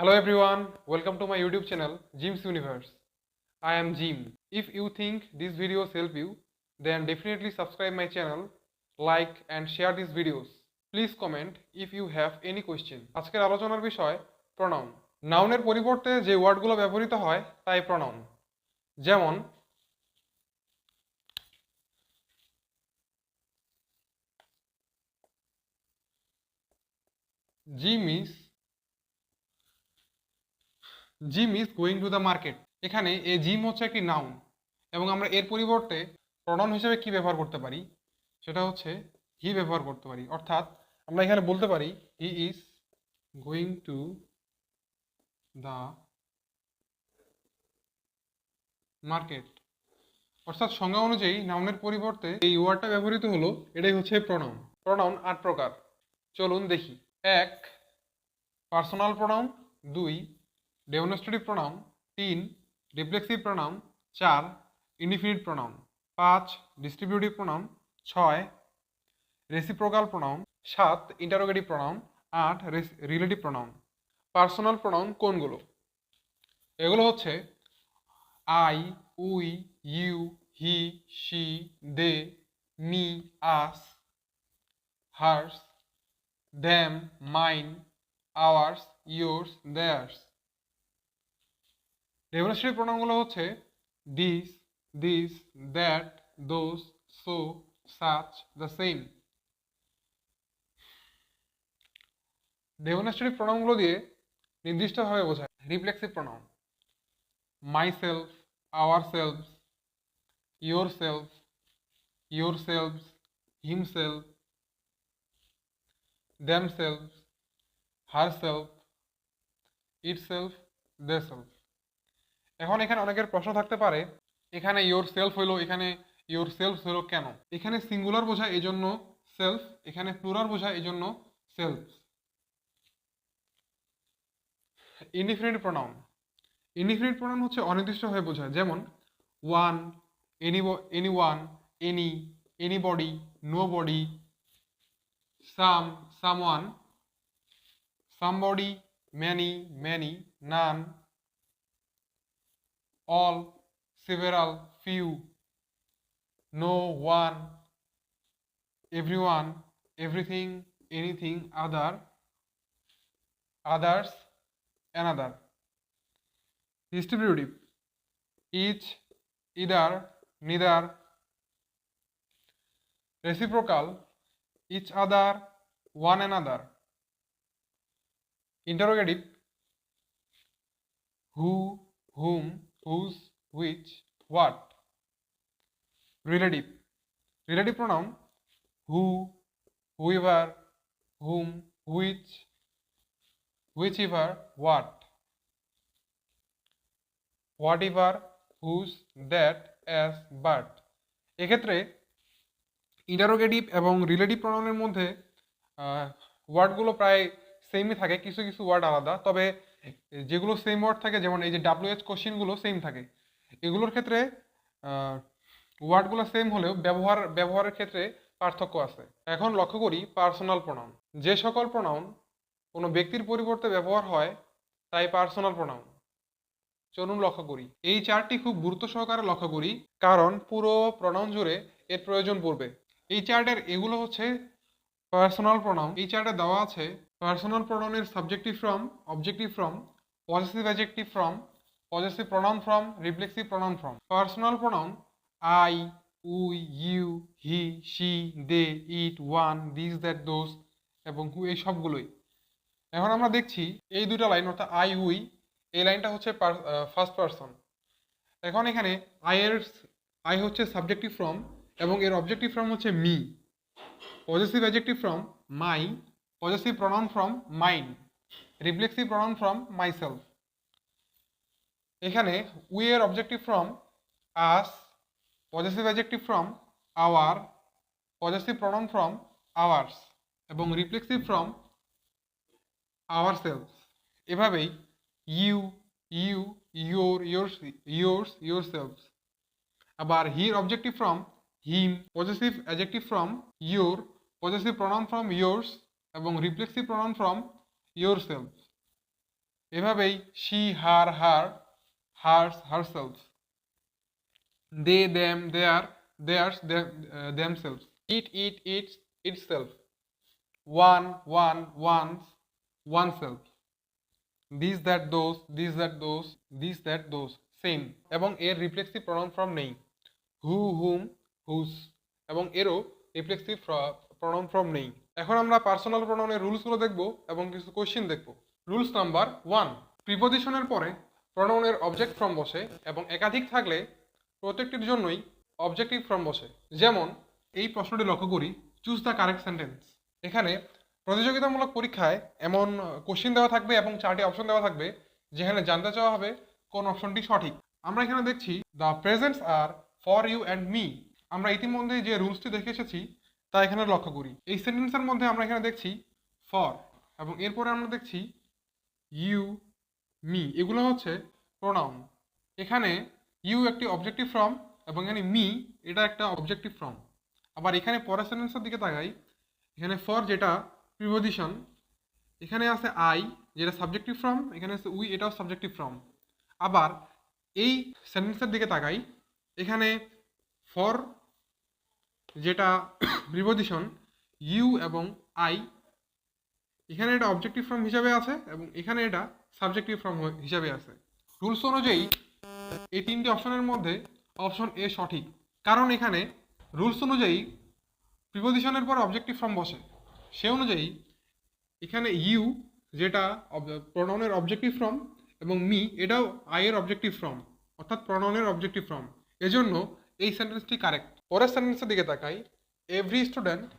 Hello everyone, welcome to my YouTube channel Jim's Universe. I am Jim. If you think these videos help you, then definitely subscribe my channel, like and share these videos. Please comment if you have any question. আজকের আলোচনার বিষয় pronoun. নাউনের পরিবর্তে যে ওয়ার্ডগুলো ব্যবহৃত হয় তাই প্রনাউন। যেমন gym is going to the market. এখানে এ জিম হচ্ছে একটি নাউন এবং আমরা এর পরিবর্তে প্রনাউন হিসেবে কি ব্যবহার করতে পারি সেটা হচ্ছে হি ব্যবহার করতে পারি। অর্থাৎ আমরা এখানে বলতে পারি he is going to the market. অর্থাৎ সংজ্ঞা অনুযায়ী নাউনের পরিবর্তে এই ওয়ার্ডটা ব্যবহৃত হলো, এটাই হচ্ছে প্রনাউন। প্রনাউন 8 প্রকার, চলুন দেখি। 1 personal pronoun, 2 demonstrative pronoun, 3 reflexive pronoun, 4 indefinite pronoun, 5 distributive pronoun, 6 reciprocal pronoun, 7 interrogative pronoun, 8 relative pronoun. Personal pronoun কোনগুলো? এগুলো হচ্ছে I, we, you, he, she, they, me, us, hers, them, mine, ours, yours, theirs। Demonstrative প্রনাউনগুলো হচ্ছে this, that, those, so, such, the same. Demonstrative প্রনাউনগুলো দিয়ে নির্দিষ্টভাবে বোঝায়। Reflexive pronoun myself, ourselves, yourself, your selves, himself, themselves, herself, itself, theirself। এখন এখানে অনেকের প্রশ্ন থাকতে পারে, এখানে ইয়োর সেলফ হইলো, এখানে ইয়োর সেলফ হইলো কেন? এখানে সিঙ্গুলার বোঝায় এই জন্য সেলফ, এখানে প্লুরাল বোঝায় এই জন্য self. Indefinite pronoun, indefinite pronoun হচ্ছে অনির্দিষ্টভাবে বোঝায়। যেমন one, anyone, any, anybody, nobody, someone, somebody, many, none, all, several, few, no one, everyone, everything, anything, others, another। Distributive each, either, neither। Reciprocal each other, one another। Interrogative who, whom, whose, which, what। Relative pronoun who, whoever, whom, which, whichever, what, whatever, whose, that, as, but। এক্ষেত্রে interrogative এবং relative প্রনাউনের মধ্যে ওয়ার্ডগুলো প্রায় সেমই থাকে, কিছু কিছু word আলাদা। তবে যেগুলো সেম ওয়ার্ড থাকে, যেমন এই যে WH কোশ্চেনগুলো সেম থাকে, এগুলোর ক্ষেত্রে ওয়ার্ডগুলো সেম হলেও ব্যবহারের ক্ষেত্রে পার্থক্য আছে। এখন লক্ষ্য করি পার্সোনাল প্রনাউন। যে সকল প্রনাউন কোনো ব্যক্তির পরিবর্তে ব্যবহার হয় তাই পার্সোনাল প্রনাউন। চলুন লক্ষ্য করি। এই চারটি খুব গুরুত্ব সহকারে লক্ষ্য করি, কারণ পুরো প্রনাউন জুড়ে এর প্রয়োজন পড়বে। এই চার্টের এগুলো হচ্ছে পার্সোনাল প্রনাউন। এই চার্টে দেওয়া আছে পার্সোনাল প্রনাউনের subjective form, objective form, possessive adjective form, possessive pronoun form, reflexive pronoun form. Personal pronoun I, we, you, he, she, they, it, one, this, that, those এবং হু, এই সবগুলোই। এখন আমরা দেখছি এই দুটো লাইন, অর্থাৎ আই, উই, এই লাইনটা হচ্ছে ফার্স্ট পারসন। এখন এখানে আই হচ্ছে সাবজেক্টিভ ফ্রম এবং এর অবজেক্টিভ ফ্রম হচ্ছে me, possessive adjective form my, possessive pronoun form mine, reflexive pronoun form myself. এখানে উই এর objective form us, possessive adjective form our, possessive pronoun form ours এবং reflexive form our self. এভাবেই you, your, yourselves. আবার হির objective form him, possessive adjective form your, possessive pronoun form yours এবং reflexive pronoun form yourself. এভাবেই she, her, hers, herself, they, them, their, theirs, themselves, it, its, itself, one, one's, oneself, these, that, those, these, that, those, these, that, those, same, এবং এর reflexive pronoun form নেই। হু, হুম, হুস, এবং এরও reflexive pronoun form নেই। এখন আমরা personal প্রনাউনের রুলসগুলো দেখব এবং কিছু কোশ্চেন দেখব। রুলস নাম্বার 1, প্রিপোজিশনের পরে প্রনাউনের অবজেক্ট ফর্ম বসে এবং একাধিক থাকলে প্রত্যেকটির জন্যই অবজেক্টিভ ফর্ম বসে। যেমন এই প্রশ্নটি লক্ষ্য করি, চুজ দ্য কারেক্ট সেন্টেন্স। এখানে প্রতিযোগিতামূলক পরীক্ষায় এমন কোশ্চেন দেওয়া থাকবে এবং 4টি অপশন দেওয়া থাকবে, যেখানে জানতে চাওয়া হবে কোন অপশনটি সঠিক। আমরা এখানে দেখছি the presents are for you and me. আমরা ইতিমধ্যে যে রুলসটি দেখে এসেছি তা এখানে লক্ষ্য করি। এই সেন্টেন্সের মধ্যে আমরা এখানে দেখছি ফর, এবং এরপরে আমরা দেখছি ইউ, মি, এগুলো হচ্ছে প্রোনাউন। এখানে ইউ একটি অবজেক্টিভ ফর্ম এবং এখানে মি এটা একটা অবজেক্টিভ ফর্ম। আবার এখানে পরের সেন্টেন্সের দিকে তাকাই, এখানে ফর যেটা প্রিপোজিশন, এখানে আছে আই যেটা সাবজেক্টিভ ফর্ম, এখানে আছে উই, এটাও সাবজেক্টিভ ফর্ম। আবার এই সেন্টেন্সের দিকে তাকাই, এখানে ফর যেটা প্রিপোজিশন, ইউ এবং আই, এখানে এটা অবজেক্টিভ ফর্ম হিসাবে আছে এবং এখানে এটা সাবজেক্টিভ ফর্ম হিসাবে আছে। রুলস অনুযায়ী এই 3টি অপশনের মধ্যে অপশন এ সঠিক, কারণ এখানে রুলস অনুযায়ী প্রিপোজিশনের পর অবজেক্টিভ ফর্ম বসে। সে অনুযায়ী এখানে ইউ যেটা প্রোনাউনের অবজেক্টিভ ফর্ম এবং মি এটাও আই এর অবজেক্টিভ ফর্ম, অর্থাৎ প্রোনাউনের অবজেক্টিভ ফর্ম। এজন্য এই সেন্টেন্সটি কারেক্ট। পরের সেন্টেন্সের দিকে তাকাই, every student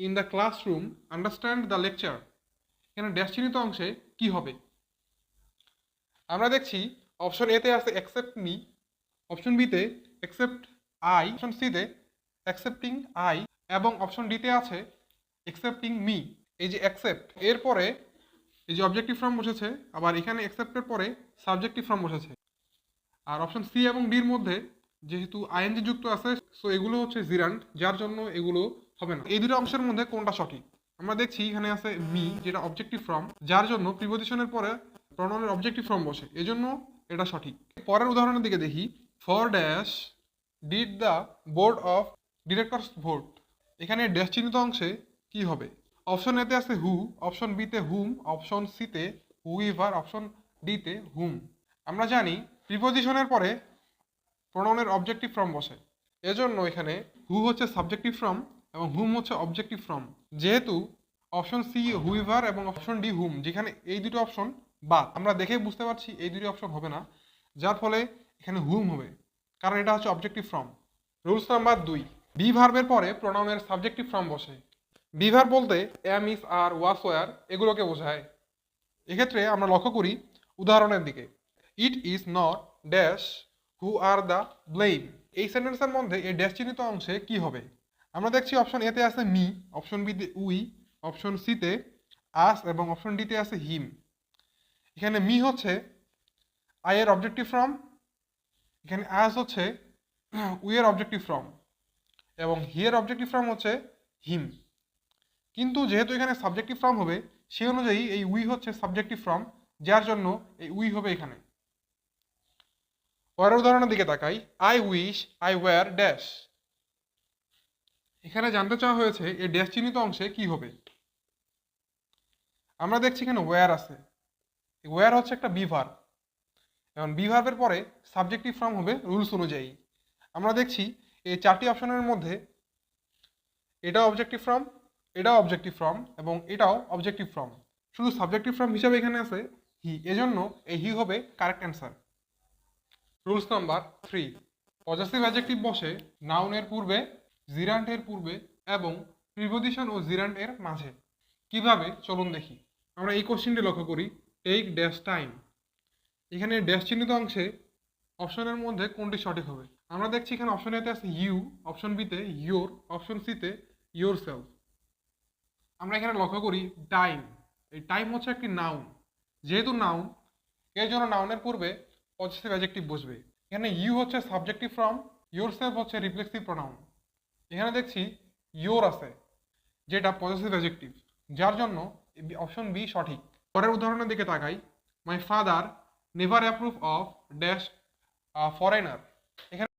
in the classroom understand the lecture. এখানে ড্যাশ চিহ্নিত অংশে কি হবে? আমরা দেখছি অপশন এতে আছে অ্যাকসেপ্ট মি, অপশন বিতে অ্যাকসেপ্ট আই, অপশন সিতে অ্যাকসেপ্টিং আই, এবং অপশন ডিতে আছে অ্যাকসেপ্টিং মি। এই যে অ্যাকসেপ্ট এর পরে এই যে অবজেক্টিভ ফর্ম বসেছে, আবার এখানে অ্যাকসেপ্টের পরে সাবজেক্টিভ ফর্ম বসেছে। আর অপশন সি এবং ডির মধ্যে যেহেতু আইএনজি যুক্ত আছে, সো এগুলো হচ্ছে জিরান্ট, যার জন্য এগুলো হবে না। এই দুটো অংশের মধ্যে কোনটা সঠিক? আমরা দেখছি এখানে আছে মি যেটা অবজেক্টিভ ফর্ম, যার জন্য প্রিপোজিশনের পরে প্রোনাউনের অবজেক্টিভ ফর্ম বসে, এজন্য এটা সঠিক। পরের উদাহরণের দিকে দেখি, for dash did the board of directors vote. এখানে ড্যাশ চিহ্নিত অংশে কি হবে? অপশন এতে আছে হু, অপশন বিতে হুম, অপশন সিতে হুইভার, অপশন ডিতে হুম। আমরা জানি প্রিপোজিশনের পরে প্রোনাউনের অবজেক্টিভ ফর্ম বসে, এজন্য এখানে হু হচ্ছে সাবজেক্টিভ ফর্ম এবং হুম হচ্ছে অবজেক্টিভ ফর্ম। যেহেতু অপশন সি হুইভার এবং অপশন ডি হুম, যেখানে এই দুটো অপশন বাদ, আমরা দেখে বুঝতে পারছি এই দুটি অপশন হবে না, যার ফলে এখানে হুম হবে, কারণ এটা হচ্ছে objective form. Rules number 2, be ভার্বের পরে প্রোনাউনের সাবজেক্টিভ ফর্ম বসে। বি ভার্ব বলতে am, is, are, was, were এগুলোকে বোঝায়। এক্ষেত্রে আমরা লক্ষ্য করি উদাহরণের দিকে, it is not dash who are the blame. এই সেন্টেন্সের মধ্যে এই ড্যাশ চিহ্নিত অংশে কি হবে? আমরা দেখছি অপশন এতে আছে মি, অপশন বিতে উই, অপশন সিতে আস এবং অপশন ডিতে আছে হিম। এখানে মি হচ্ছে আই এর অবজেক্টিভ ফর্ম, এখানে আস হচ্ছে উই এর অবজেক্টিভ ফর্ম, এবং হি এর অবজেক্টিভ ফর্ম হচ্ছে হিম। কিন্তু যেহেতু এখানে সাবজেক্টিভ ফর্ম হবে, সেই অনুযায়ী এই উই হচ্ছে সাবজেক্টিভ ফর্ম, যার জন্য এই উই হবে এখানে। পরের উদাহরণের দিকে তাকাই, I wish I were dash. এখানে জানতে চাওয়া হয়েছে এই ড্যাশ চিহ্নিত অংশে কি হবে। আমরা দেখছি এখানে ওয়্যার আছে, ওয়্যার হচ্ছে একটা বি ভার্ব, এখন বি ভার্বের পরে সাবজেক্টিভ ফর্ম হবে রুলস অনুযায়ী। আমরা দেখছি এই 4টি অপশনের মধ্যে এটাও অবজেক্টিভ ফর্ম, এটাও অবজেক্টিভ ফর্ম এবং এটাও অবজেক্টিভ ফর্ম, শুধু সাবজেক্টিভ ফর্ম হিসাবে এখানে আছে হি, এজন্য এই হি হবে correct answer. Rules number 3, possessive adjective বসে নাউনের পূর্বে, জিরান্টের পূর্বে এবং প্রিপোজিশন ও জিরান্ট এর মাঝে। কিভাবে চলুন দেখি। আমরা এই কোশ্চেনটি লক্ষ্য করি, টেক ড্যাশ টাইম। এখানে ড্যাশ চিহ্নিত অংশে অপশনের মধ্যে কোনটি সঠিক হবে? আমরা দেখছি এখানে অপশন এতে আছে ইউ, অপশন বিতে ইয়োর, অপশন সিতে ইয়োর সেলফ। আমরা এখানে লক্ষ্য করি টাইম, এই টাইম হচ্ছে একটি নাউন, যেহেতু নাউন এর জন্য নাউনের পূর্বে পজেসিভ অ্যাডজেক্টিভ বসবে। এখানে ইউ হচ্ছে সাবজেক্টিভ ফর্ম, ইয়োর সেলফ হচ্ছে রিফ্লেক্সিভ প্রোনাউন। এখানে দেখছি ইয়োর আছে যেটা পজেসিভ অ্যাডজেক্টিভ, যার জন্য অপশন বি সঠিক। পরের উদাহরণের দিকে তাকাই, my father never approve of dash foreigner. এখানে